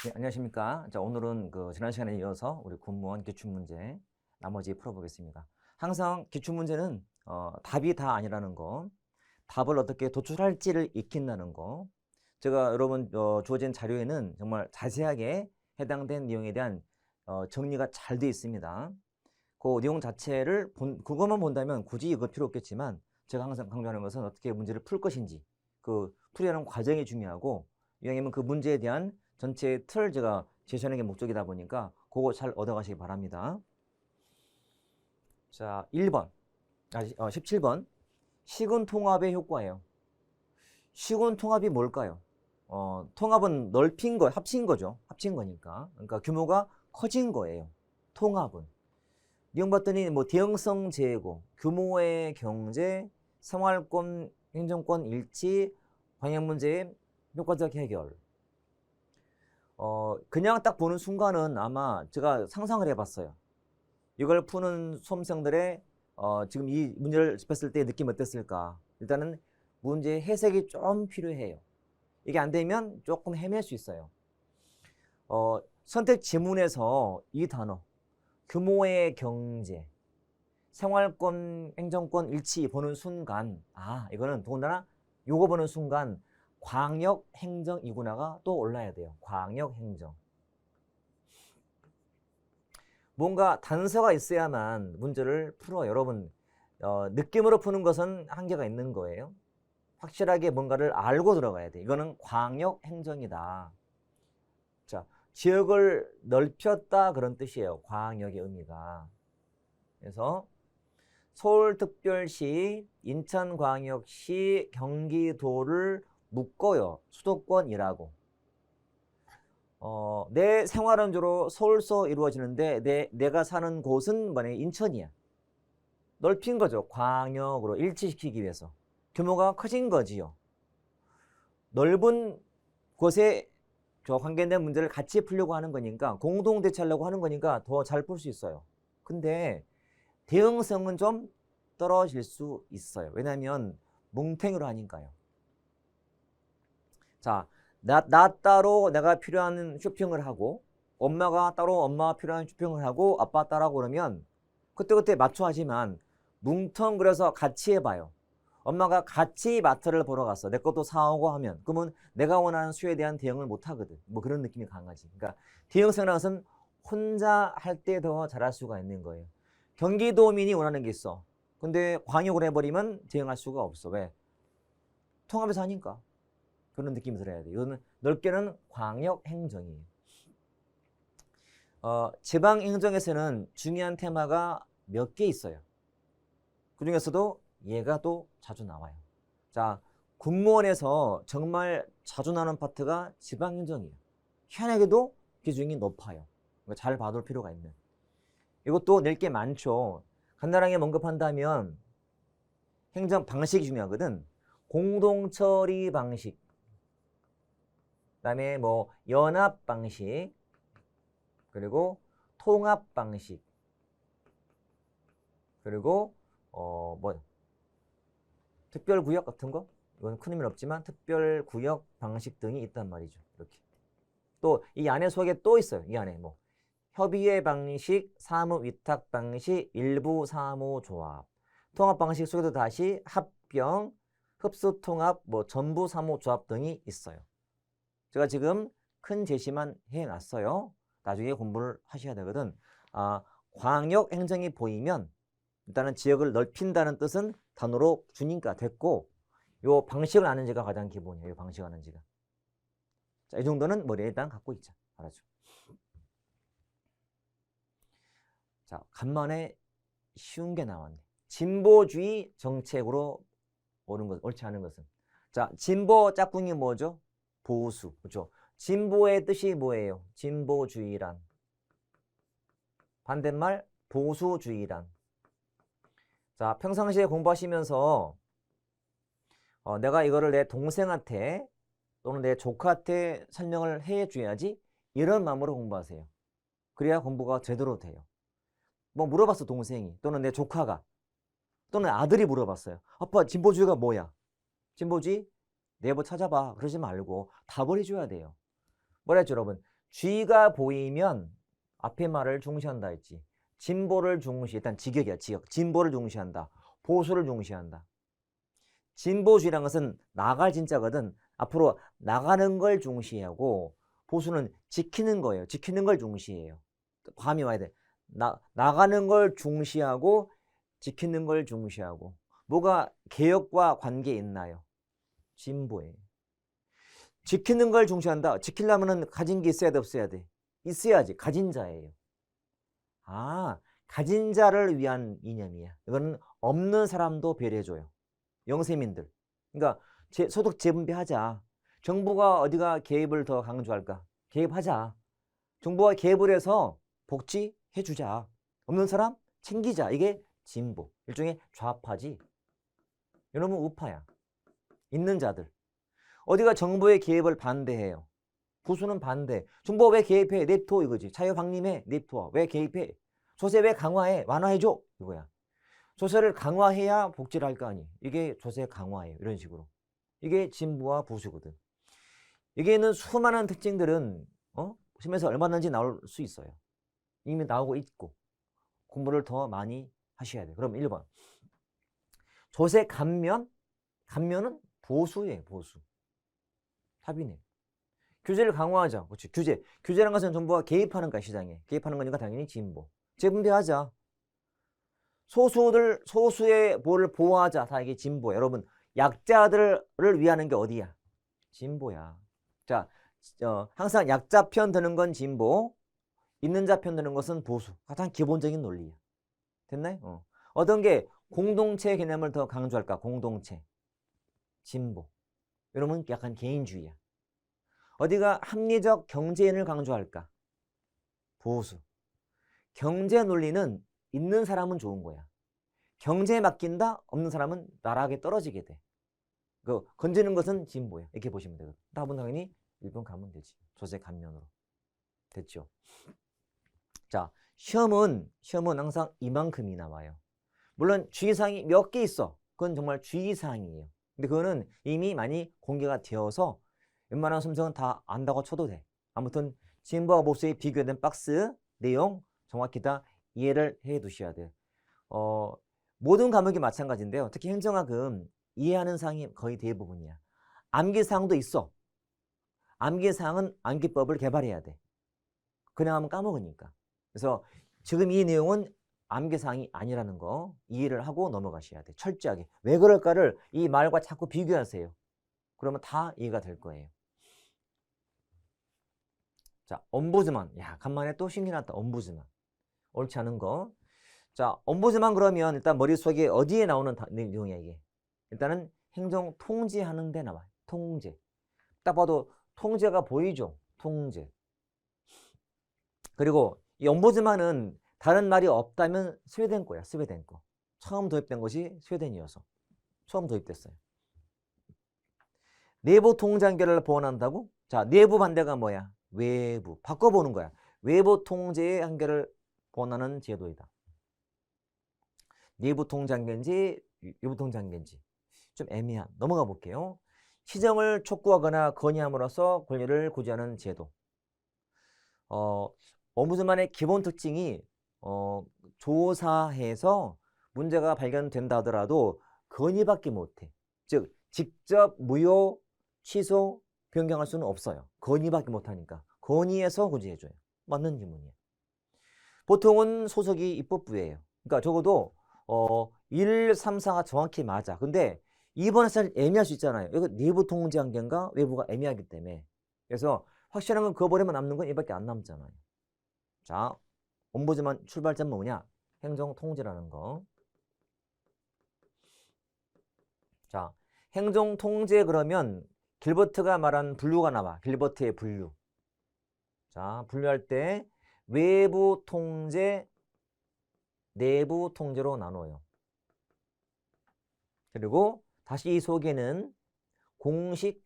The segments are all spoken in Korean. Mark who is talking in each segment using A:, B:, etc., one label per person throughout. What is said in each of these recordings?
A: 네, 안녕하십니까. 자, 오늘은 지난 시간에 이어서 우리 군무원 기출문제 나머지 풀어보겠습니다. 항상 기출문제는 답이 다 아니라는 거, 답을 어떻게 도출할지를 익힌다는 거. 제가 여러분 주어진 자료에는 정말 자세하게 해당된 내용에 대한 정리가 잘 되어 있습니다. 그 내용 자체를 그것만 본다면 굳이 이거 필요 없겠지만 제가 항상 강조하는 것은 어떻게 문제를 풀 것인지 그 풀이하는 과정이 중요하고 이왕이면 그 문제에 대한 전체 틀을 제가 제시하는 게 목적이다 보니까 그거 잘 얻어가시기 바랍니다. 자, 17번 시군 통합의 효과예요. 시군 통합이 뭘까요? 통합은 넓힌 거, 합친 거죠. 합친 거니까. 그러니까 규모가 커진 거예요. 통합은. 내용 봤더니 뭐 대형성 제고, 규모의 경제, 생활권, 행정권 일치, 방향 문제의 효과적 해결. 그냥 딱 보는 순간은 아마 제가 상상을 해봤어요. 이걸 푸는 수험생들의 지금 이 문제를 짚었을 때 느낌 어땠을까? 일단은 문제 해석이 좀 필요해요. 이게 안 되면 조금 헤맬 수 있어요. 선택 지문에서 이 단어, 규모의 경제, 생활권, 행정권 일치 보는 순간, 이거는 더군다나 요거 보는 순간 광역 행정 이구나가 또 올라야 돼요. 광역 행정. 뭔가 단서가 있어야만 문제를 풀어. 여러분, 느낌으로 푸는 것은 한계가 있는 거예요. 확실하게 뭔가를 알고 들어가야 돼. 이거는 광역 행정이다. 자, 지역을 넓혔다 그런 뜻이에요. 광역의 의미가. 그래서 서울특별시, 인천광역시, 경기도를 묶어요. 수도권이라고. 내 생활은 주로 서울서 이루어지는데 내가 사는 곳은 만약에 인천이야. 넓힌 거죠. 광역으로 일치시키기 위해서. 규모가 커진 거지요. 넓은 곳에 관계된 문제를 같이 풀려고 하는 거니까 공동 대처하려고 하는 거니까 더 잘 풀 수 있어요. 근데 대응성은 좀 떨어질 수 있어요. 왜냐하면 뭉탱이로 하니까요. 자, 나 따로 내가 필요한 쇼핑을 하고 엄마가 따로 엄마가 필요한 쇼핑을 하고 아빠 따라고 그러면 그때그때 맞춰 하지만 뭉텅그려서 같이 해봐요. 엄마가 같이 마트를 보러 갔어. 내 것도 사오고 하면 그러면 내가 원하는 수요에 대한 대응을 못 하거든. 뭐 그런 느낌이 강하지. 그러니까 대응성이라는 것은 혼자 할 때 더 잘할 수가 있는 거예요. 경기도민이 원하는 게 있어. 근데 광역을 해버리면 대응할 수가 없어. 왜? 통합해서 하니까. 그런 느낌이 들어야 돼. 이거는 넓게는 광역 행정이에요. 지방 행정에서는 중요한 테마가 몇 개 있어요. 그 중에서도 얘가 또 자주 나와요. 자, 군무원에서 정말 자주 나오는 파트가 지방 행정이에요. 희한하게도 비중이 높아요. 잘 봐둘 필요가 있는. 이것도 낼 게 많죠. 간단하게 언급한다면 행정 방식이 중요하거든. 공동처리 방식, 그다음에 뭐 연합 방식, 그리고 통합 방식, 그리고 특별구역 같은 거, 이건 큰 의미는 없지만 특별구역 방식 등이 있단 말이죠. 이렇게. 또 이 안에 속에 또 있어요. 이 안에 뭐 협의회 방식, 사무위탁 방식, 일부 사무조합, 통합 방식 속에도 다시 합병, 흡수통합, 뭐 전부 사무조합 등이 있어요. 제가 지금 큰 제시만 해놨어요. 나중에 공부를 하셔야 되거든. 광역 행정이 보이면 일단은 지역을 넓힌다는 뜻은 단어로 주니까 됐고, 요 방식을 아는지가 가장 기본이에요. 요 방식 아는지가. 자, 이 정도는 머리에 일단 갖고 있자. 알았죠? 자, 간만에 쉬운 게 나왔네. 진보주의 정책으로 오는 것, 옳지 않은 것은. 자, 진보 짝꿍이 뭐죠? 보수. 그렇죠? 진보의 뜻이 뭐예요? 진보주의란. 반대말 보수주의란. 자, 평상시에 공부하시면서 내가 이거를 내 동생한테 또는 내 조카한테 설명을 해줘야지 이런 마음으로 공부하세요. 그래야 공부가 제대로 돼요. 뭐 물어봤어 동생이 또는 내 조카가 또는 아들이 물어봤어요. 아빠 진보주의가 뭐야? 진보주의? 네버 찾아봐. 그러지 말고 답을 해줘야 돼요. 뭐라 했죠 여러분? 쥐가 보이면 앞에 말을 중시한다 했지. 진보를 중시, 일단 직역이야, 직역. 진보를 중시한다. 보수를 중시한다. 진보주의라는 것은 나갈 진짜거든. 앞으로 나가는 걸 중시하고 보수는 지키는 거예요. 지키는 걸 중시해요. 감이 와야 돼. 나가는 걸 중시하고 지키는 걸 중시하고. 뭐가 개혁과 관계 있나요? 진보예요. 지키는 걸 중시한다. 지키려면 가진 게 있어야 돼, 없어야 돼? 있어야지. 가진 자예요. 아, 가진 자를 위한 이념이야. 이거는 없는 사람도 배려해줘요. 영세민들. 그러니까 소득 재분배하자. 정부가 어디가 개입을 더 강조할까? 개입하자. 정부가 개입을 해서 복지해주자. 없는 사람 챙기자. 이게 진보. 일종의 좌파지. 이놈은 우파야. 있는 자들. 어디가 정부의 개입을 반대해요. 보수는 반대. 정부가 왜 개입해? 냅둬 이거지. 자유방림해. 냅둬. 왜 개입해? 조세 왜 강화해? 완화해줘. 이거야. 조세를 강화해야 복지를 할 거 아니. 이게 조세 강화예요. 이런 식으로. 이게 진보와 보수거든. 여기에 있는 수많은 특징들은 시험에서 얼마든지 나올 수 있어요. 이미 나오고 있고 공부를 더 많이 하셔야 돼요. 그럼 1번. 조세 감면? 감면은 보수예요. 보수. 답이네. 규제를 강화하자. 그렇지. 규제. 규제라는 것은 정부가 개입하는 거야. 시장에. 개입하는 거니까 당연히 진보. 재분배하자. 소수의 뭐를 보호하자. 다 이게 진보야. 여러분, 약자들을 위하는 게 어디야? 진보야. 자, 항상 약자 편 드는 건 진보, 있는 자 편 드는 것은 보수. 가장 기본적인 논리야. 됐나요? 어떤 게 공동체 개념을 더 강조할까? 공동체. 진보. 이러면 약간 개인주의야. 어디가 합리적 경제인을 강조할까? 보수. 경제 논리는 있는 사람은 좋은 거야. 경제에 맡긴다? 없는 사람은 나락에 떨어지게 돼. 그 건지는 것은 진보야. 이렇게 보시면 되거든. 답은 당연히 1번 가면 되지. 조세 감면으로. 됐죠? 자, 시험은 항상 이만큼이 나와요. 물론 주의사항이 몇 개 있어. 그건 정말 주의사항이에요. 근데 그거는 이미 많이 공개가 되어서 웬만한 수험생은 다 안다고 쳐도 돼. 아무튼 진보와 보수의 비교된 박스 내용 정확히 다 이해를 해 두셔야 돼요. 모든 과목이 마찬가지인데요. 특히 행정학은 이해하는 사항이 거의 대부분이야. 암기사항도 있어. 암기사항은 암기법을 개발해야 돼. 그냥 하면 까먹으니까. 그래서 지금 이 내용은 암기사항이 아니라는 거 이해를 하고 넘어가셔야 돼. 철저하게. 왜 그럴까를 이 말과 자꾸 비교하세요. 그러면 다 이해가 될 거예요. 자, 엄부즈만. 야, 간만에 또 신기 났다. 엄부즈만. 옳지 않은 거. 자, 엄부즈만 그러면 일단 머릿속에 어디에 나오는 내용이야 이게. 일단은 행정 통제하는 데 나와요. 통제. 딱 봐도 통제가 보이죠. 통제. 그리고 이 엄부즈만은 다른 말이 없다면 스웨덴 거야. 스웨덴 거. 처음 도입된 것이 스웨덴이어서. 처음 도입됐어요. 내부 통제 한계를 보완한다고? 자, 내부 반대가 뭐야? 외부. 바꿔보는 거야. 외부 통제의 한계를 보완하는 제도이다. 내부 통제 한계인지 외부 통제 한계인지 좀 애매한. 넘어가 볼게요. 시정을 촉구하거나 건의함으로써 권리를 고지하는 제도. 엄부즈만의 기본 특징이 조사해서 문제가 발견된다 하더라도 건의밖에 못해. 즉 직접 무효, 취소, 변경할 수는 없어요. 건의밖에 못하니까. 건의해서 고지해줘요. 맞는 질문이에요. 보통은 소속이 입법부예요. 그러니까 적어도 1, 3, 4가 정확히 맞아. 근데 2번에서는 애매할 수 있잖아요. 이거 내부 통제 한계인가 외부가 애매하기 때문에. 그래서 확실한 건 그거 버리면 남는 건 이밖에 안 남잖아요. 자, 엄부즈만 출발점은 뭐냐? 행정 통제라는 거. 자, 행정 통제 그러면 길버트가 말한 분류가 나와. 길버트의 분류. 자, 분류할 때 외부 통제, 내부 통제로 나눠요. 그리고 다시 이 속에는 공식,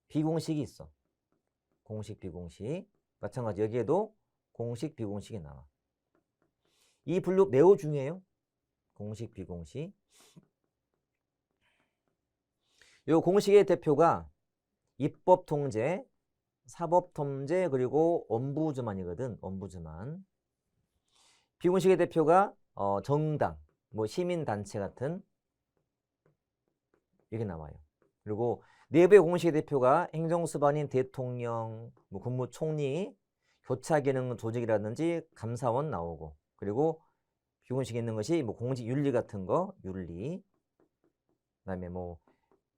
A: 비공식이 있어. 공식, 비공식. 마찬가지 여기에도 공식, 비공식이 나와. 이 분류 매우 중요해요. 공식, 비공식. 이 공식의 대표가 입법 통제, 사법통제 그리고 엄부즈만이거든. 엄부즈만. 비공식의 대표가 정당, 뭐 시민단체 같은 이게 나와요. 그리고 내부의 공식의 대표가 행정수반인 대통령, 뭐 국무총리, 교차기능 조직이라든지 감사원 나오고, 그리고 비공식에 있는 것이 뭐 공직윤리 같은 거, 윤리, 그다음에 뭐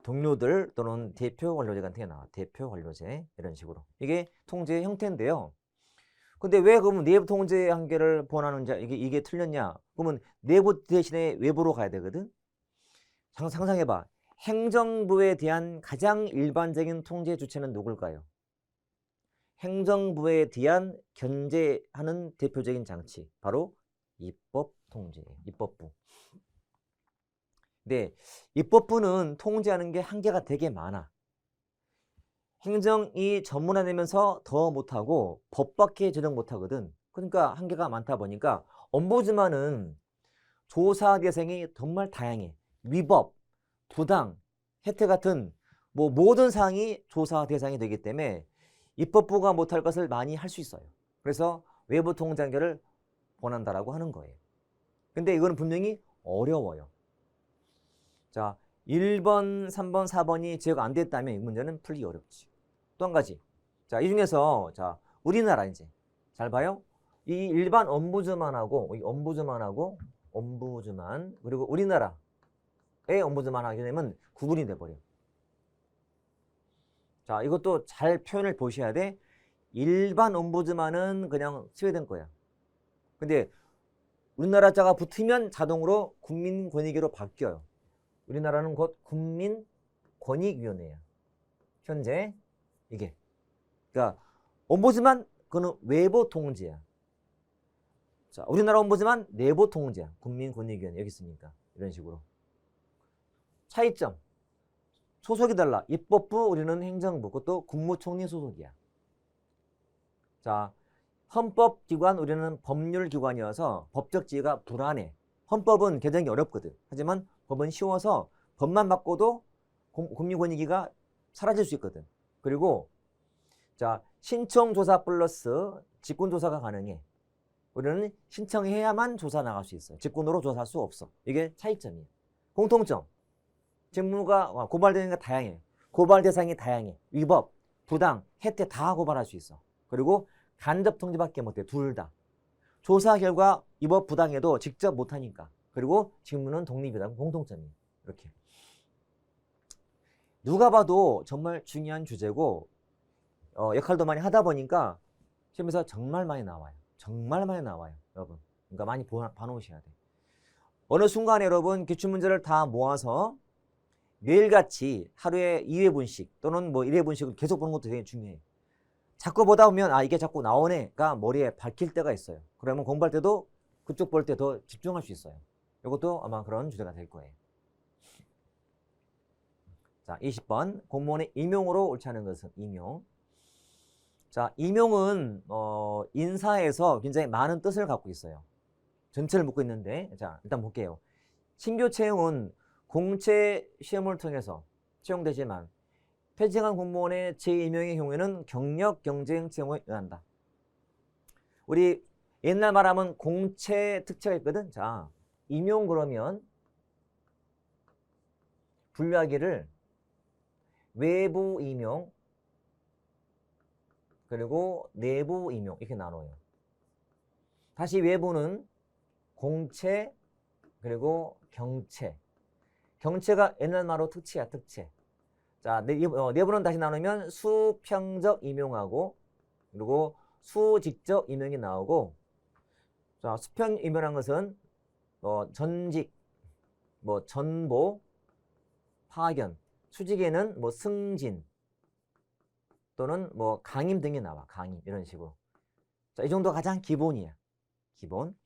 A: 동료들 또는 대표 관료제 같은 게 나와. 대표 관료제 이런 식으로. 이게 통제의 형태인데요. 근데 왜 그러면 내부 통제 한계를 본하는지 이게 틀렸냐? 그러면 내부 대신에 외부로 가야 되거든. 상상해봐. 행정부에 대한 가장 일반적인 통제 주체는 누굴까요? 행정부에 대한 견제하는 대표적인 장치, 바로 입법 통제예요. 입법부. 근데 입법부는 통제하는 게 한계가 되게 많아. 행정이 전문화되면서 더 못하고 법밖에 제정 못하거든. 그러니까 한계가 많다 보니까 엄부즈만은 조사 대상이 정말 다양해. 위법, 부당, 혜택 같은 뭐 모든 사항이 조사 대상이 되기 때문에 입법부가 못할 것을 많이 할 수 있어요. 그래서 외부 통제를 권한다라고 하는 거예요. 근데 이거는 분명히 어려워요. 자, 1번, 3번, 4번이 제거가 안 됐다면 이 문제는 풀기 어렵지. 또 한 가지. 자, 이 중에서 자, 우리나라 이제 잘 봐요. 이 일반 엄부즈만하고 이 엄부즈만하고 엄부즈만 그리고 우리나라의 엄부즈만 하게 되면 구분이 돼 버려. 자, 이것도 잘 표현을 보셔야 돼. 일반 엄부즈만은 그냥 스웨덴 거야. 근데 우리나라 자가 붙으면 자동으로 국민권익위로 바뀌어요. 우리나라는 곧 국민권익위원회야. 현재 이게. 그러니까 엄부즈만 그거는 외부 통제야. 자, 우리나라 엄부즈만 내부 통제야. 국민권익위원회 여기 있으니까 이런 식으로. 차이점. 소속이 달라. 입법부 우리는 행정부. 그것도 국무총리 소속이야. 자, 헌법기관 우리는 법률기관이어서 법적 지위가 불안해. 헌법은 개정이 어렵거든. 하지만 법은 쉬워서 법만 바꿔도 국민권익위가 사라질 수 있거든. 그리고 자, 신청조사 플러스 직권조사가 가능해. 우리는 신청해야만 조사 나갈 수 있어요. 직권으로 조사할 수 없어. 이게 차이점이에요. 공통점. 직무가 고발되는 게 다양해. 고발 대상이 다양해. 위법, 부당, 혜택 다 고발할 수 있어. 그리고 간접 통제밖에 못해. 둘 다. 조사 결과 위법 부당해도 직접 못하니까. 그리고 직무는 독립이라는 공통점이에요. 이렇게. 누가 봐도 정말 중요한 주제고 역할도 많이 하다 보니까 시험에서 정말 많이 나와요. 정말 많이 나와요. 여러분. 그러니까 많이 봐놓으셔야 돼. 어느 순간에 여러분 기출문제를 다 모아서 매일같이 하루에 2회분씩 또는 뭐 1회분씩을 계속 보는 것도 되게 중요해요. 자꾸 보다 보면 아 이게 자꾸 나오네가 머리에 박힐 때가 있어요. 그러면 공부할 때도 그쪽 볼 때 더 집중할 수 있어요. 이것도 아마 그런 주제가 될 거예요. 자, 20번 공무원의 임용으로 옳지 않은 것은 임용. 자, 임용은 인사에서 굉장히 많은 뜻을 갖고 있어요. 전체를 묻고 있는데 자 일단 볼게요. 신규 채용은 공채 시험을 통해서 채용되지만 퇴직한 공무원의 재임용의 경우에는 경력 경쟁 채용에 의한다. 우리 옛날 말하면 공채 특채가 있거든. 자, 임용 그러면 분류하기를 외부 임용 그리고 내부 임용 이렇게 나눠요. 다시 외부는 공채 그리고 경채. 경채가 옛날 말로 특채야, 특채. 자, 내부는 다시 나누면 수평적 임용하고 그리고 수직적 임용이 나오고 자, 수평 임용이라는 것은 전직, 뭐 전보, 파견, 수직에는 뭐 승진 또는 뭐 강임 등이 나와. 강임 이런 식으로. 자, 이 정도가 가장 기본이야. 기본.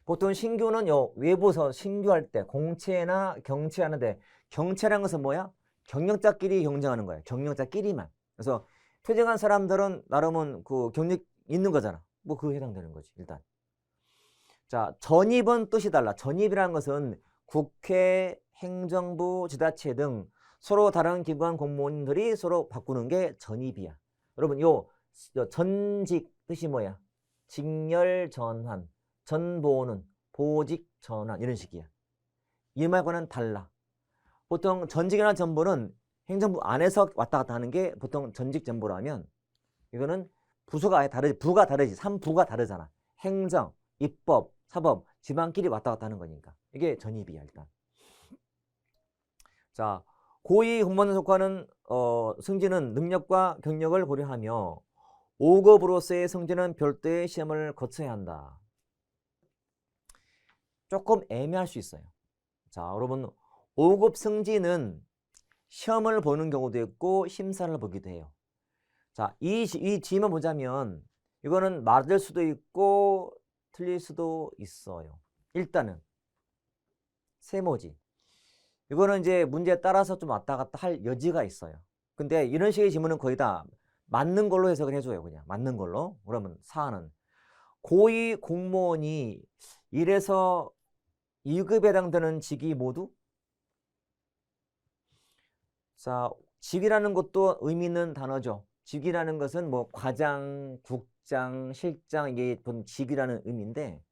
A: 보통 신규는 외부서 신규할 때 공채나 경채하는데 경채라는 것은 뭐야? 경력자끼리 경쟁하는 거야. 경력자끼리만. 그래서 퇴직한 사람들은 나름은 그 경력 있는 거잖아. 뭐 그거 해당되는 거지 일단. 자, 전입은 뜻이 달라. 전입이라는 것은 국회, 행정부, 지자체 등 서로 다른 기관 공무원들이 서로 바꾸는 게 전입이야. 여러분 요 전직 뜻이 뭐야? 직렬 전환, 전보는 보직 전환 이런 식이야. 이 말과는 달라. 보통 전직이나 전보는 행정부 안에서 왔다 갔다 하는 게 보통 전직 전보라면 이거는 부서가 아예 다르지. 부가 다르지. 3부가 다르잖아. 행정, 입법, 사법, 지방끼리 왔다 갔다 하는 거니까. 이게 전입이야 일단. 자, 고위 공무원 속하는 승진은 능력과 경력을 고려하며 5급으로서의 승진은 별도의 시험을 거쳐야 한다. 조금 애매할 수 있어요. 자, 여러분 5급 승진은 시험을 보는 경우도 있고 심사를 보기도 해요. 자, 이 뒤만 보자면 이거는 맞을 수도 있고 틀릴 수도 있어요. 일단은 세모지. 이거는 이제 문제에 따라서 좀 왔다 갔다 할 여지가 있어요. 근데 이런 식의 질문은 거의 다 맞는 걸로 해석을 해줘요. 그냥 맞는 걸로. 그러면 사안은 고위 공무원이 1에서 2급에 해당되는 직위 모두 자, 직위라는 것도 의미 있는 단어죠. 직위라는 것은 뭐 과장, 국장, 실장 이게 본 직위라는 의미인데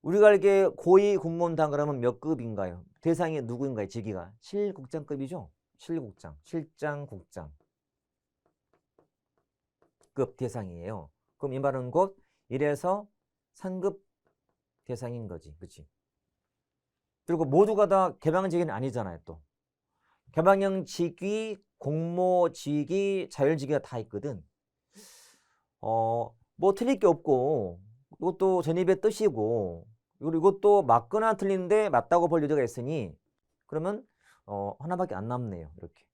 A: 우리가 알기에 고위 공무원단 그러면 몇 급인가요? 대상이 누구인가요? 직위가 7국장급이죠. 7국장, 실장, 국장 급 대상이에요. 그럼 이 말은 곧 1에서 3급 대상인 거지. 그렇지? 그리고 모두가 다 개방직위는 아니잖아요. 또 개방형 직위, 공모직위, 자율직위가 다 있거든. 뭐 틀릴 게 없고 이것도 전입의 뜻이고 그리고 이것도 맞거나 틀린데 맞다고 볼 여지가 있으니 그러면 하나밖에 안 남네요. 이렇게.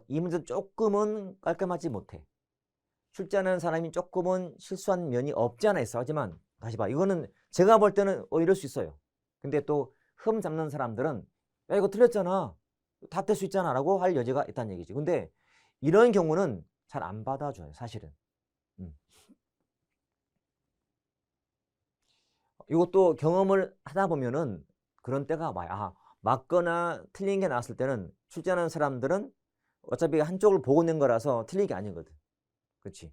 A: 이 문제 조금은 깔끔하지 못해. 출제하는 사람이 조금은 실수한 면이 없지 않아 있어. 하지만 다시 봐. 이거는 제가 볼 때는 이럴 수 있어요. 근데 또 흠 잡는 사람들은 야 이거 틀렸잖아. 다 뗄 수 있잖아 라고 할 여지가 있다는 얘기지. 근데 이런 경우는 잘 안 받아줘요. 사실은. 이것도 경험을 하다 보면은 그런 때가 와요. 아, 맞거나 틀린 게 나왔을 때는 출제하는 사람들은 어차피 한쪽을 보고 낸 거라서 틀린 게 아니거든. 그렇지?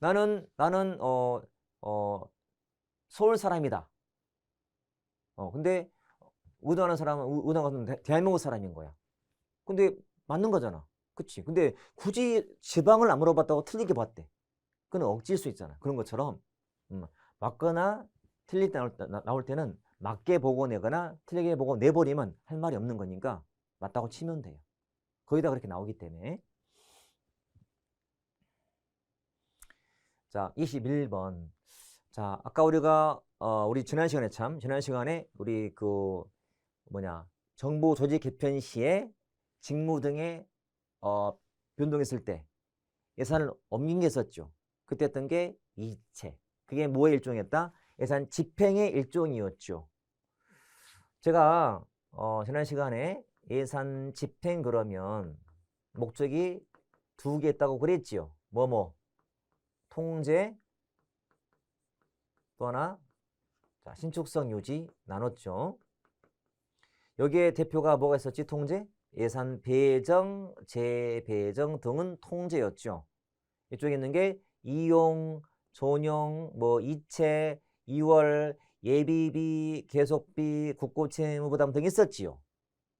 A: 나는 서울 사람이다. 근데 의도하는 사람은 의도하는 대한민국 사람인 거야. 근데 맞는 거잖아. 그치? 근데 굳이 지방을 안 물어봤다고 틀리게 봤대. 그건 억지일 수 있잖아. 그런 것처럼 맞거나 틀릴 때 나올 때는 맞게 보고 내거나 틀리게 보고 내버리면 할 말이 없는 거니까 맞다고 치면 돼요. 거의 다 그렇게 나오기 때문에. 자, 21번. 자, 아까 우리가 우리 지난 시간에 우리 그 정부 조직 개편 시에 직무 등의 변동했을 때 예산을 옮긴 게 있었죠. 그때 했던 게 이체. 그게 뭐의 일종이었다? 예산 집행의 일종이었죠. 제가 지난 시간에 예산 집행 그러면 목적이 두 개 있다고 그랬지요. 통제 또 하나 자, 신축성 유지 나눴죠. 여기에 대표가 뭐가 있었지? 통제? 예산 배정, 재배정 등은 통제였죠. 이쪽에 있는 게 이용, 전용, 이체, 2월, 예비비, 계속비, 국고채무부담 등 있었지요.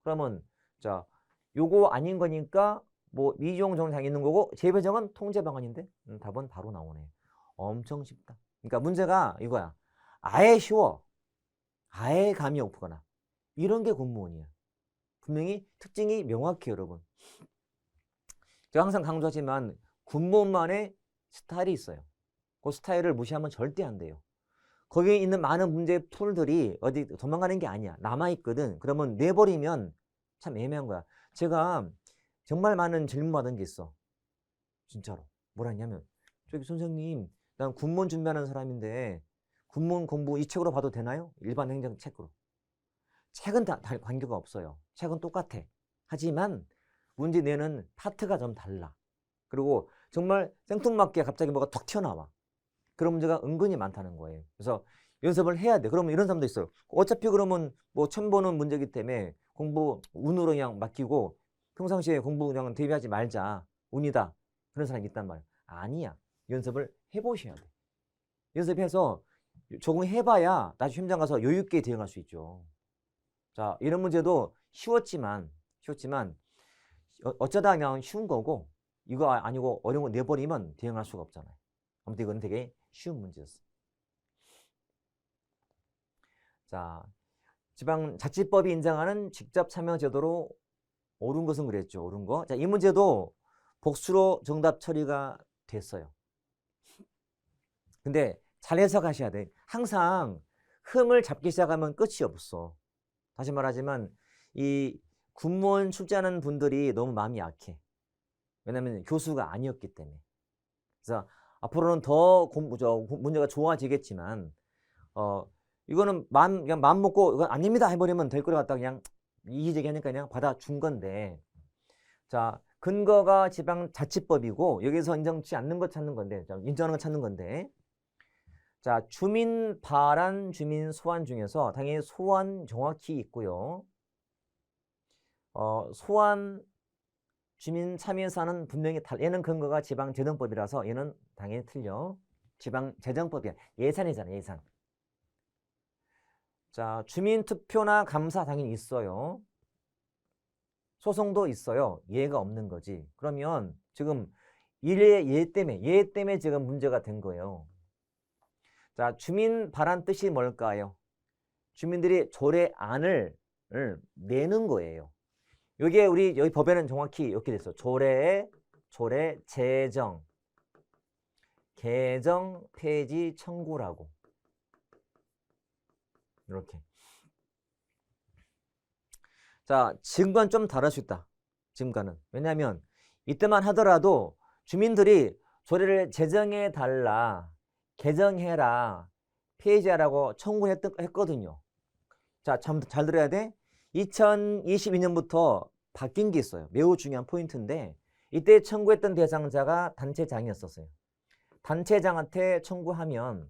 A: 그러면 자, 요거 아닌 거니까 미용 정상 있는 거고 재배정은 통제 방안인데 답은 바로 나오네. 엄청 쉽다. 그러니까 문제가 이거야. 아예 쉬워. 아예 감이 없거나 이런 게 공무원이야. 분명히 특징이 명확해요, 여러분. 제가 항상 강조하지만 군무원만의 스타일이 있어요. 그 스타일을 무시하면 절대 안 돼요. 거기에 있는 많은 문제 풀들이 어디 도망가는 게 아니야. 남아있거든. 그러면 내버리면 참 애매한 거야. 제가 정말 많은 질문 받은 게 있어. 진짜로. 뭐라 했냐면 저기 선생님 난 군무원 준비하는 사람인데 군무원 공부 이 책으로 봐도 되나요? 일반 행정 책으로. 책은 다 관계가 없어요. 책은 똑같아. 하지만 문제 내는 파트가 좀 달라. 그리고 정말 생뚱맞게 갑자기 뭐가 툭 튀어나와. 그런 문제가 은근히 많다는 거예요. 그래서 연습을 해야 돼. 그러면 이런 사람도 있어요. 어차피 그러면 뭐 처음 보는 문제이기 때문에 공부 운으로 그냥 맡기고 평상시에 공부 그냥 대비하지 말자. 운이다. 그런 사람이 있단 말이야. 아니야. 연습을 해보셔야 돼. 연습해서 적응해봐야 나중에 현장 가서 여유 있게 대응할 수 있죠. 자, 이런 문제도 쉬웠지만 어쩌다 그냥 쉬운 거고 이거 아니고 어려운 거 내버리면 대응할 수가 없잖아요. 아무튼 이건 되게 쉬운 문제였어. 자, 지방자치법이 인정하는 직접 참여 제도로 옳은 것은 그랬죠. 옳은 거. 자, 이 문제도 복수로 정답 처리가 됐어요. 근데 잘 해석하셔야 돼. 항상 흠을 잡기 시작하면 끝이 없어. 다시 말하지만 이 군무원 출제하는 분들이 너무 마음이 약해. 왜냐하면 교수가 아니었기 때문에. 그래서 앞으로는 더 문제가 좋아지겠지만 이거는 그냥 마음 먹고 이건 아닙니다 해버리면 될 거를 갖다 그냥 이의제기하니까 그냥 받아준 건데, 자, 근거가 지방자치법이고 여기서 인정치 않는 거 찾는 건데, 인정하는 거 찾는 건데, 자, 주민 발안, 주민 소환 중에서 당연히 소환 정확히 있고요. 소환 주민 참여사는 분명히 얘는 근거가 지방재정법이라서 얘는 당연히 틀려. 지방재정법이야. 예산이잖아, 예산. 자, 주민투표나 감사 당연히 있어요. 소송도 있어요. 예가 없는 거지. 그러면 지금 얘 때문에 지금 문제가 된 거예요. 자, 주민 발안 뜻이 뭘까요? 주민들이 조례안을 내는 거예요. 이게 우리 여기 법에는 정확히 이렇게 됐어. 조례, 개정, 폐지, 청구라고. 이렇게. 자, 지금과는 좀 다를 수 있다. 지금과는. 왜냐하면 이때만 하더라도 주민들이 조례를 제정해 달라, 개정해라, 폐지하라고 청구했거든요. 자, 잘 들어야 돼. 2022년부터 바뀐 게 있어요. 매우 중요한 포인트인데 이때 청구했던 대상자가 단체장이었었어요. 단체장한테 청구하면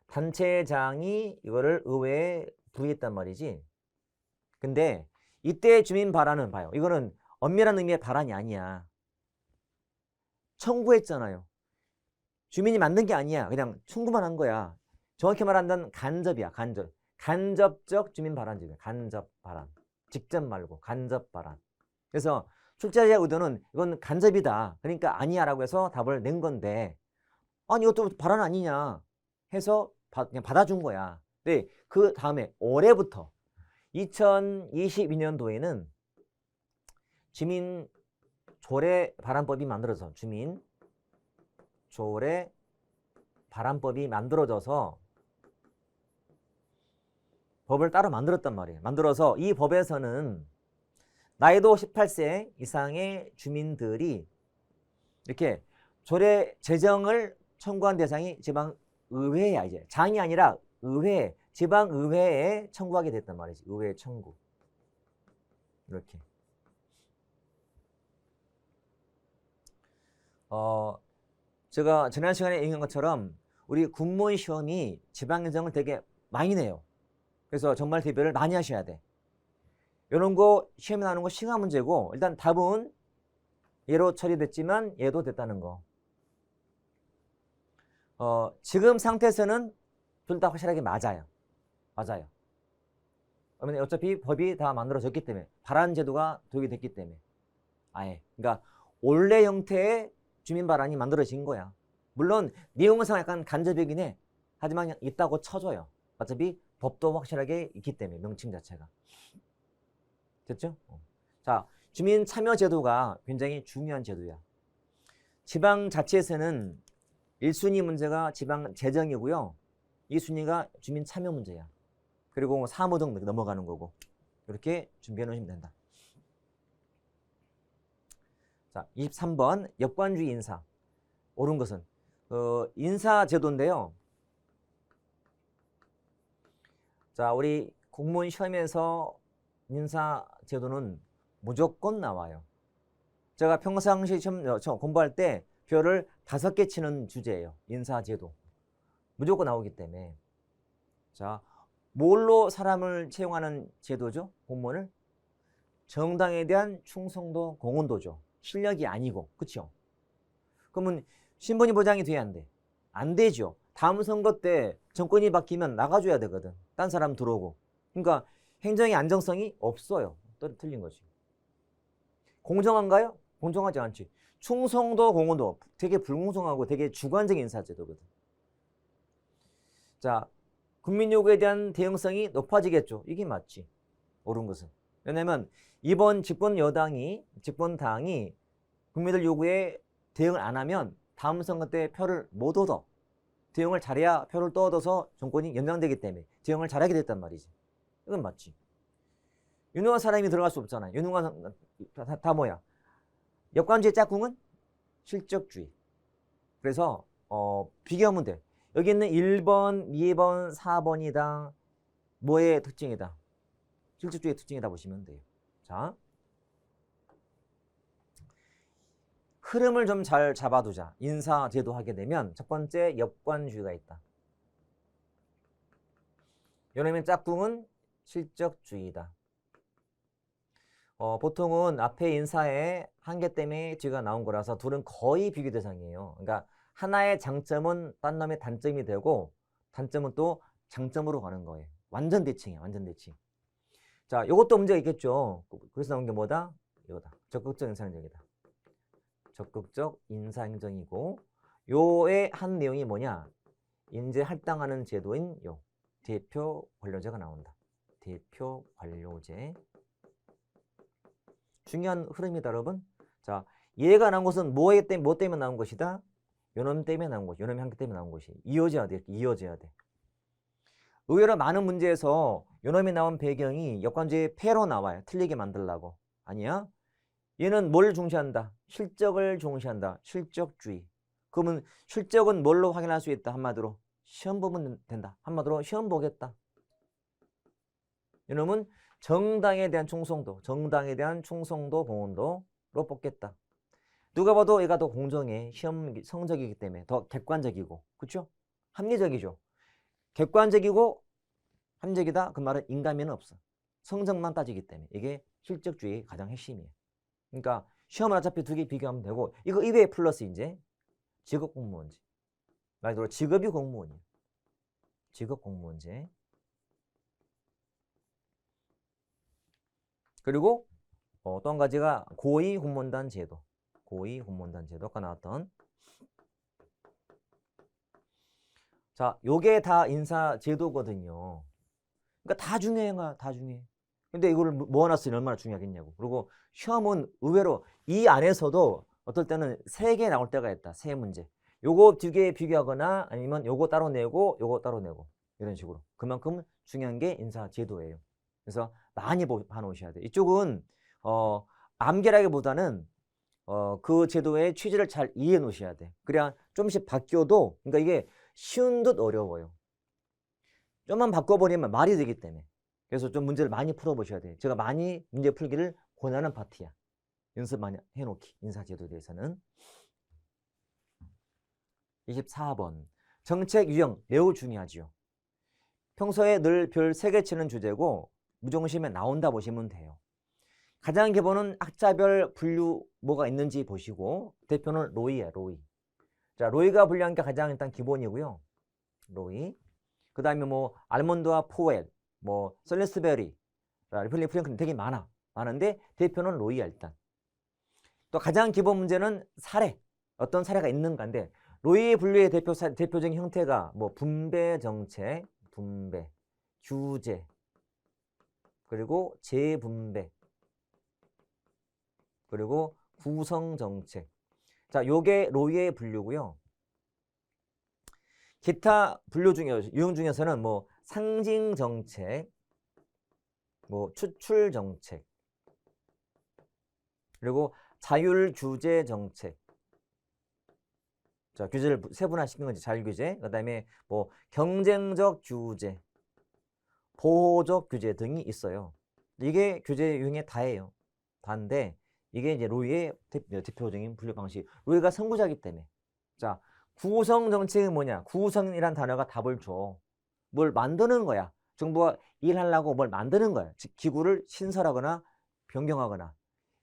A: 단체장이 이거를 의회에 부의했단 말이지. 근데 이때 주민 발안은 봐요. 이거는 엄밀한 의미의 발안이 아니야. 청구했잖아요. 주민이 만든 게 아니야. 그냥 청구만 한 거야. 정확히 말한다면 간접이야. 간접적 주민 발안이에요. 간접 발안. 직접 말고 간접 발안. 그래서 출제자의 의도는 이건 간접이다. 그러니까 아니야라고 해서 답을 낸 건데, 아니 이것도 발안 아니냐 해서 그냥 받아준 거야. 근데 그 다음에 올해부터 2022년도에는 주민 조례 발안법이 만들어서 주민 조례 발안법이 만들어져서 법을 따로 만들었단 말이에요. 만들어서 이 법에서는 나이도 18세 이상의 주민들이 이렇게 조례 제정을 청구한 대상이 지방의회야. 이제 장이 아니라 의회, 지방의회에 청구하게 됐단 말이지. 의회 청구. 이렇게. 제가 지난 시간에 얘기한 것처럼 우리 군무원 시험이 지방행정을 되게 많이 내요. 그래서 정말 대비를 많이 하셔야 돼. 이런 거 시험에 나오는 거 시간 문제고, 일단 답은 얘로 처리됐지만 얘도 됐다는 거. 지금 상태에서는 둘 다 확실하게 맞아요. 그러면 어차피 법이 다 만들어졌기 때문에, 발안 제도가 도입이 됐기 때문에. 아예. 그러니까 원래 형태의 주민 발안이 만들어진 거야. 물론 내용상 약간 간접이긴 해. 하지만 있다고 쳐줘요. 어차피 법도 확실하게 있기 때문에, 명칭 자체가. 됐죠? 자, 주민 참여 제도가 굉장히 중요한 제도야. 지방자치에서는 1순위 문제가 지방 재정이고요. 2순위가 주민 참여 문제야. 그리고 사무 등 넘어가는 거고. 이렇게 준비해 놓으시면 된다. 자, 23번 역관주의 인사. 옳은 것은 인사 제도인데요. 자, 우리 공무원 시험에서 인사 제도는 무조건 나와요. 제가 평상시 시험 공부할 때 별을 5개 치는 주제예요. 인사 제도. 무조건 나오기 때문에. 자, 뭘로 사람을 채용하는 제도죠? 공무원을? 정당에 대한 충성도, 공헌도죠. 실력이 아니고, 그렇죠? 그러면 신분이 보장이 돼야 안 돼? 안 되죠. 다음 선거 때 정권이 바뀌면 나가줘야 되거든. 딴 사람 들어오고. 그러니까 행정의 안정성이 없어요. 또 틀린 거지. 공정한가요? 공정하지 않지. 충성도, 공헌도 되게 불공정하고 되게 주관적인 인사제도거든. 자, 국민 요구에 대한 대응성이 높아지겠죠. 이게 맞지. 옳은 것은. 왜냐면 이번 집권당이 국민들 요구에 대응을 안 하면 다음 선거 때 표를 못 얻어. 대응을 잘해야 표를 또 얻어서 정권이 연장되기 때문에 대응을 잘하게 됐단 말이지. 이건 맞지. 유능한 사람이 들어갈 수 없잖아요. 유능한 다 뭐야? 역관주의 짝꿍은 실적주의. 그래서 비교하면 돼. 여기 있는 1번, 2번, 4번이 다 뭐의 특징이다? 실적주의의 특징이다 보시면 돼요. 자, 흐름을 좀 잘 잡아두자. 인사제도 하게 되면 첫 번째 역관주의가 있다. 요놈의 짝꿍은 실적주의다. 보통은 앞에 인사에 한계 때문에 주의가 나온 거라서 둘은 거의 비교 대상이에요. 그러니까 하나의 장점은 딴 놈의 단점이 되고 단점은 또 장점으로 가는 거예요. 완전 대칭이야, 완전 대칭. 자, 이것도 문제가 있겠죠. 그래서 나온 게 뭐다? 이거다. 적극적 인사행정이다. 적극적 인사행정이고 요의 한 내용이 뭐냐? 인재 할당하는 제도인 요 대표 관료제가 나온다. 대표 관료제. 중요한 흐름이다, 여러분. 자, 얘가 나온 것은 뭐 때문에 나온 것이다? 요놈 때문에 나온 것이, 요놈의 한계 때문에 나온 것이. 이어져야 돼, 이렇게 이어져야 돼. 의외로 많은 문제에서 요놈이 나온 배경이 역관주의 폐로 나와요. 틀리게 만들려고. 아니야. 얘는 뭘 중시한다? 실적을 중시한다. 실적주의. 그러면 실적은 뭘로 확인할 수 있다? 한마디로 시험 보면 된다. 한마디로 시험 보겠다. 이놈은 정당에 대한 충성도, 공헌도로 뽑겠다. 누가 봐도 얘가 더 공정해. 시험 성적이기 때문에 더 객관적이고, 그렇죠? 합리적이죠. 객관적이고 합리적이다. 그 말은 인간미는 없어. 성적만 따지기 때문에 이게 실적주의의 가장 핵심이에요. 그러니까 시험은 어차피 두 개 비교하면 되고 이거 이외에 플러스 이제 직업 공무원제. 말 그대로 직업이 공무원이에요. 직업 공무원제. 그리고 또 한 가지가 고위 공무원단 제도. 고위 공무원단 제도 아까 나왔던. 자, 요게 다 인사 제도거든요. 그러니까 다 중요해, 다 중요해. 근데 이거를 모아놨으니 얼마나 중요하겠냐고. 그리고 시험은 의외로 이 안에서도 어떨 때는 3개 나올 때가 있다. 3문제. 요거 2개 비교하거나 아니면 요거 따로 내고 요거 따로 내고 이런 식으로. 그만큼 중요한 게 인사 제도예요. 그래서 많이 봐놓으셔야 돼요. 이쪽은 암기라기보다는 그 제도의 취지를 잘 이해해 놓으셔야 돼. 그래야 좀씩 바뀌어도 그러니까 이게 쉬운 듯 어려워요. 좀만 바꿔버리면 말이 되기 때문에. 그래서 좀 문제를 많이 풀어보셔야 돼요. 제가 많이 문제 풀기를 권하는 파트야. 연습 많이 해놓기. 인사제도에 대해서는. 24번. 정책 유형 매우 중요하죠. 평소에 늘 별 3개 치는 주제고 무정심에 나온다 보시면 돼요. 가장 기본은 학자별 분류 뭐가 있는지 보시고 대표는 로이야, 로이. 자, 로이가 분류한 게 가장 일단 기본이고요. 로이. 그 다음에 뭐 알몬드와 포웰, 뭐 셀레스베리, 리플리 프랭클린 되게 많은데 대표는 로이야 일단. 또 가장 기본 문제는 사례, 어떤 사례가 있는가인데 로이 분류의 대표적인 형태가 뭐 분배 정책, 분배, 규제, 그리고 재분배, 그리고 구성 정책. 자, 요게 로이의 분류고요. 기타 분류 유형 중에서는 뭐 상징 정책, 뭐 추출 정책, 그리고 자율 규제 정책. 자, 규제를 세분화시킨 건지 자율 규제, 그다음에 뭐 경쟁적 규제, 보호적 규제 등이 있어요. 이게 규제 유형의 다예요. 다인데 이게 이제 로이의 대표적인 분류 방식. 로이가 선구자이기 때문에. 자, 구성 정책이 뭐냐? 구성이란 단어가 답을 줘. 뭘 만드는 거야. 정부가 일하려고 뭘 만드는 거야. 즉 기구를 신설하거나 변경하거나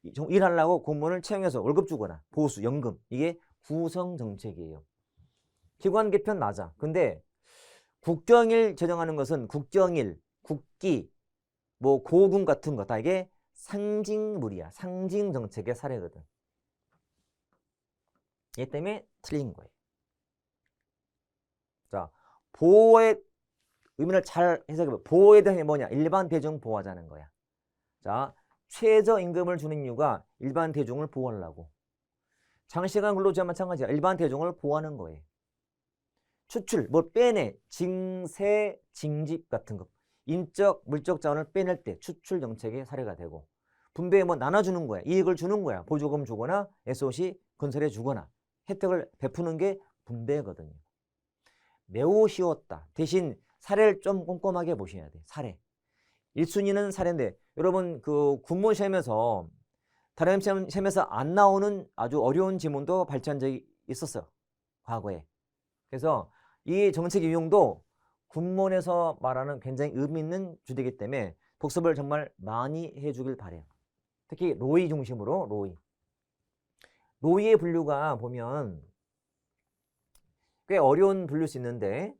A: 일하려고 공무원을 채용해서 월급 주거나 보수, 연금. 이게 구성 정책이에요. 기관 개편 맞아. 근데 국경일 제정하는 것은 국경일, 국기, 뭐 고군 같은 거 다 이게 상징물이야. 상징 정책의 사례거든. 얘 때문에 틀린 거예요. 자, 보호의 의미를 잘 해석해봐. 보호에 대한 게 뭐냐? 일반 대중 보호하자는 거야. 자, 최저임금을 주는 이유가 일반 대중을 보호하려고. 장시간 근로제와 마찬가지야. 일반 대중을 보호하는 거예요. 추출, 뭘 빼내, 징세, 징집 같은 거. 인적, 물적 자원을 빼낼 때 추출 정책의 사례가 되고, 분배에 뭐 나눠주는 거야. 이익을 주는 거야. 보조금 주거나 SOC 건설해 주거나 혜택을 베푸는 게 분배거든요. 매우 쉬웠다. 대신 사례를 좀 꼼꼼하게 보셔야 돼. 사례. 1순위는 사례인데 여러분 그 군무원 시험에서 다른 시험에서 안 나오는 아주 어려운 지문도 발췌한 적이 있었어요. 과거에. 그래서 이 정책 유형도 군무원에서 말하는 굉장히 의미 있는 주제이기 때문에 복습을 정말 많이 해주길 바래요. 특히 로이 중심으로 로이. 로이의 분류가 보면 꽤 어려운 분류일 수 있는데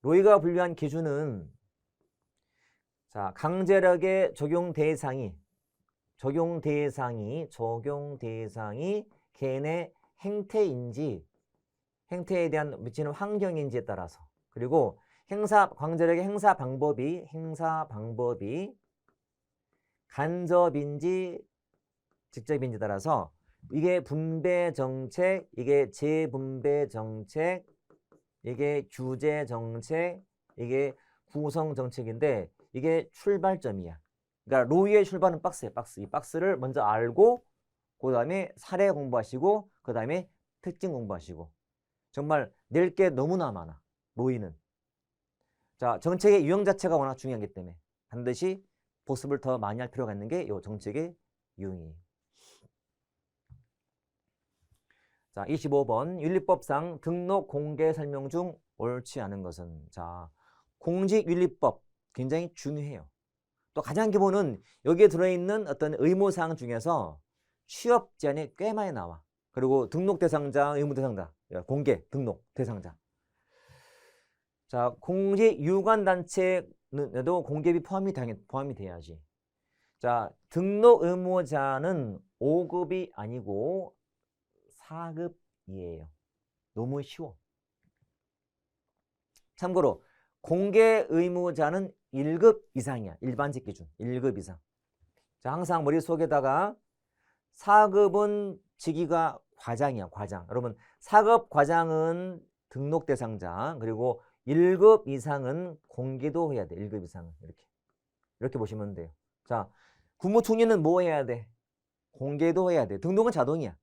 A: 로이가 분류한 기준은 자, 강제력의 적용 대상이 개인의 행태인지 행태에 대한 미치는 환경인지에 따라서 그리고 강제력의 행사 방법이 간접인지 직접인지 따라서 이게 분배 정책, 이게 재분배 정책, 이게 규제 정책, 이게 구성 정책인데 이게 출발점이야. 그러니까 로이의 출발은 박스예요. 박스. 이 박스를 먼저 알고 그 다음에 사례 공부하시고 그 다음에 특징 공부하시고 정말 낼 게 너무나 많아. 로이는. 자, 정책의 유형 자체가 워낙 중요하기 때문에 반드시 복습을 더 많이 할 필요가 있는 게 이 정책의 유형이에요. 자, 25번 윤리법상 등록 공개 설명 중 옳지 않은 것은 자, 공직윤리법 굉장히 중요해요. 또 가장 기본은 여기에 들어있는 어떤 의무사항 중에서 취업 제한이 꽤 많이 나와. 그리고 등록 대상자, 의무 대상자, 공개, 등록 대상자. 자, 공직 유관단체에도 공개비 포함이 돼야지. 자, 등록 의무자는 5급이 아니고 4급이에요. 너무 쉬워. 참고로 공개 의무자는 1급 이상이야. 일반직 기준 1급 이상. 자, 항상 머릿속에다가 4급은 직위가 과장이야. 과장. 여러분 4급 과장은 등록 대상자 그리고 1급 이상은 공개도 해야 돼. 1급 이상은 이렇게 보시면 돼요. 자, 국무총리는 뭐 해야 돼? 공개도 해야 돼. 등록은 자동이야.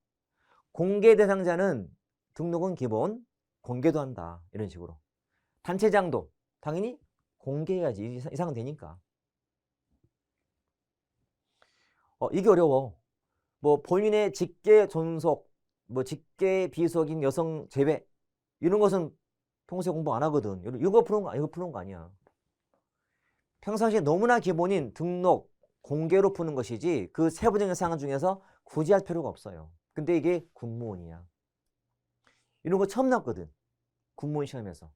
A: 공개 대상자는 등록은 기본, 공개도 한다. 이런 식으로. 단체장도 당연히 공개해야지. 이상은 되니까. 이게 어려워. 뭐 본인의 직계 존속, 뭐 직계 비속인 여성 제외 이런 것은 평소에 공부 안 하거든. 이거 푸는 거 아니야. 평상시에 너무나 기본인 등록, 공개로 푸는 것이지 그 세부적인 사항 중에서 굳이 할 필요가 없어요. 근데 이게 군무원이야. 이런 거 처음 나왔거든. 군무원 시험에서.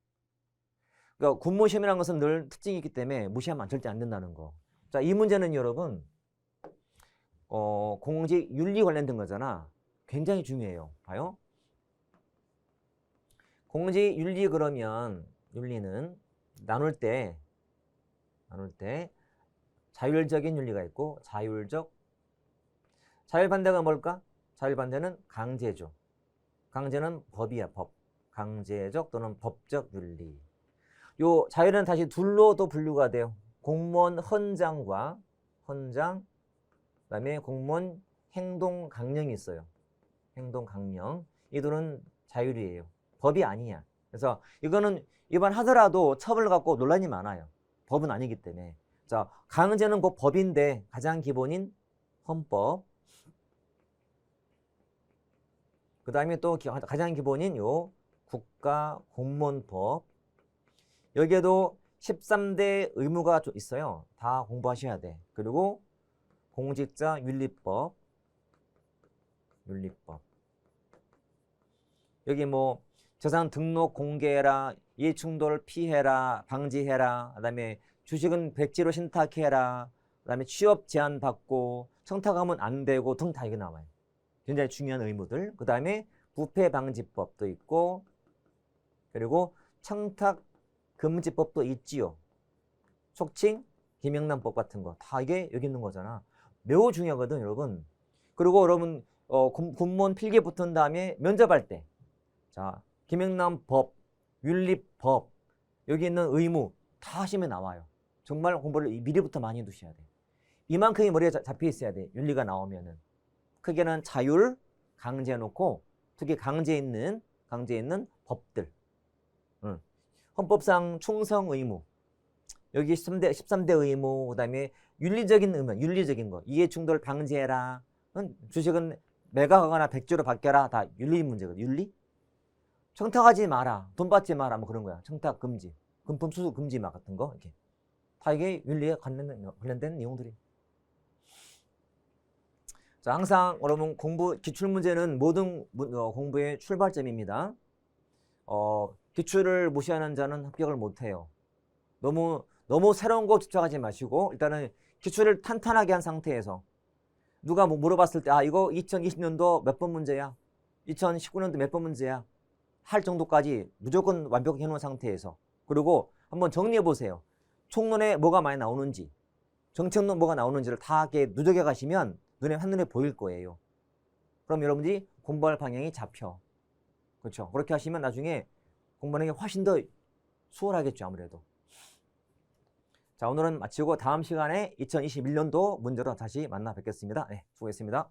A: 그러니까 군무원 시험이라는 것은 늘 특징이 있기 때문에 무시하면 절대 안 된다는 거. 자, 이 문제는 여러분 공직 윤리 관련된 거잖아. 굉장히 중요해요. 봐요. 공직 윤리 그러면 윤리는 나눌 때 자율적인 윤리가 있고 자율 반대가 뭘까? 자율 반대는 강제죠. 강제는 법이야, 법. 강제적 또는 법적 윤리. 요 자율은 다시 둘로도 분류가 돼요. 공무원 헌장과 그다음에 공무원 행동 강령이 있어요. 행동 강령. 이 둘은 자율이에요. 법이 아니야. 그래서 이거는 위반하더라도 처벌을 갖고 논란이 많아요. 법은 아니기 때문에. 자, 강제는 곧 법인데 가장 기본인 헌법. 그 다음에 또 가장 기본인 요 국가 공무원법. 여기에도 13대 의무가 좀 있어요. 다 공부하셔야 돼. 그리고 공직자 윤리법. 여기 뭐 재산 등록 공개해라, 이해충돌 피해라, 방지해라, 그다음에 주식은 백지로 신탁해라, 그다음에 취업 제한 받고 청탁하면 안 되고 등 다 이게 나와요. 굉장히 중요한 의무들. 그다음에 부패 방지법도 있고, 그리고 청탁 금지법도 있지요. 속칭 김영란법 같은 거 다 이게 여기 있는 거잖아. 매우 중요하거든, 여러분. 그리고 여러분 군무원 필기 붙은 다음에 면접할 때, 자, 김영란법, 윤리법, 여기 있는 의무 다 하시면 나와요. 정말 공부를 미리부터 많이 해두셔야 돼. 이만큼이 머리에 잡혀 있어야 돼. 윤리가 나오면은. 크게는 자율, 강제 놓고, 특히 강제 있는 법들. 헌법상 충성 의무. 여기 13대 의무, 그 다음에 윤리적인 의무, 윤리적인 거. 이해충돌 방지해라. 주식은 매각하거나 백지로 바뀌어라. 다 윤리 문제거든. 윤리? 청탁하지 마라. 돈 받지 마라. 뭐 그런 거야. 청탁 금지. 금품 수수 금지 막 같은 거. 이렇게. 다 이게 윤리에 관련된 내용들이. 자, 항상 여러분 기출문제는 모든 공부의 출발점입니다. 기출을 무시하는 자는 합격을 못해요. 너무 새로운 거 집착하지 마시고 일단은 기출을 탄탄하게 한 상태에서 누가 뭐 물어봤을 때 이거 2020년도 몇 번 문제야? 2019년도 몇 번 문제야? 할 정도까지 무조건 완벽하게 해놓은 상태에서, 그리고 한번 정리해 보세요. 총론에 뭐가 많이 나오는지, 정책론 뭐가 나오는지를 다 이렇게 누적해 가시면 한눈에 보일 거예요. 그럼 여러분들이 공부할 방향이 잡혀. 그렇죠? 그렇게 하시면 나중에 공부하는 게 훨씬 더 수월하겠죠, 아무래도. 자, 오늘은 마치고 다음 시간에 2021년도 문제로 다시 만나 뵙겠습니다. 네, 수고했습니다.